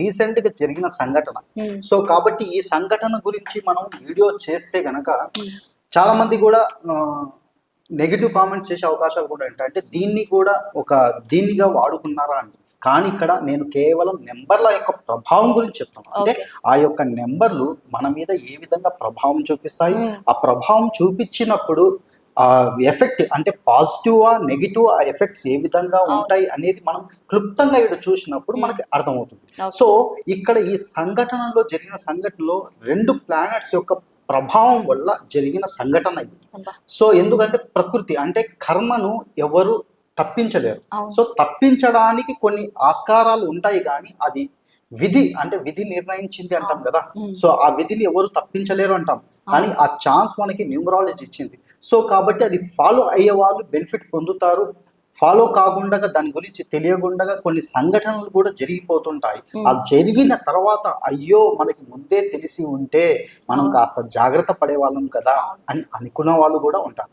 Recent గా జరిగిన సంఘటన. ఉమ్, సో కాబట్టి ఈ సంఘటన గురించి మనం వీడియో చేస్తే గనక ఉమ్, చాలా మంది కూడా నెగిటివ్ కామెంట్స్ చేసే అవకాశాలు కూడా ఉంటాయి. అంటే దీన్ని కూడా ఒక దీన్నిగా వాడుకున్నారా అని. కానీ ఇక్కడ నేను కేవలం నెంబర్ల యొక్క ప్రభావం గురించి చెప్తాను. అంటే ఓకే. ఆ యొక్క నెంబర్లు మన మీద ఏ విధంగా ప్రభావం చూపిస్తాయి, ఉమ్, ఆ ప్రభావం చూపించినప్పుడు ఆ ఎఫెక్ట్ అంటే పాజిటివ్ నెగిటివ్ ఆ ఎఫెక్ట్స్ ఏ విధంగా ఉంటాయి అనేది మనం క్లుప్తంగా ఇక్కడ చూసినప్పుడు మనకి అర్థమవుతుంది. ఓకే. సో ఇక్కడ ఈ సంఘటనలో జరిగిన సంఘటనలో 2 ప్లానెట్స్ యొక్క ప్రభావం వల్ల జరిగిన సంఘటన ఇది. అబ్బా. సో ఎందుకంటే ప్రకృతి అంటే కర్మను ఎవరు తప్పించలేరు. అవును. సో తప్పించడానికి కొన్ని ఆస్కారాలు ఉంటాయి, కానీ అది విధి అంటే విధి నిర్ణయించింది అంటాం కదా. ఉమ్, సో ఆ విధిని ఎవరు తప్పించలేరు అంటాం, కానీ ఆ ఛాన్స్ మనకి న్యూమరాలజీ ఇచ్చింది. సో కాబట్టి అది ఫాలో అయ్యే వాళ్ళు బెనిఫిట్ పొందుతారు, ఫాలో కాకుండా దాని గురించి తెలియకుండా కొన్ని సంఘటనలు కూడా జరిగిపోతుంటాయి. ఆ జరిగిన తర్వాత అయ్యో మనకి ముందే తెలిసి ఉంటే మనం కాస్త జాగ్రత్త పడే వాళ్ళం కదా అని అనుకున్న వాళ్ళు కూడా ఉంటారు.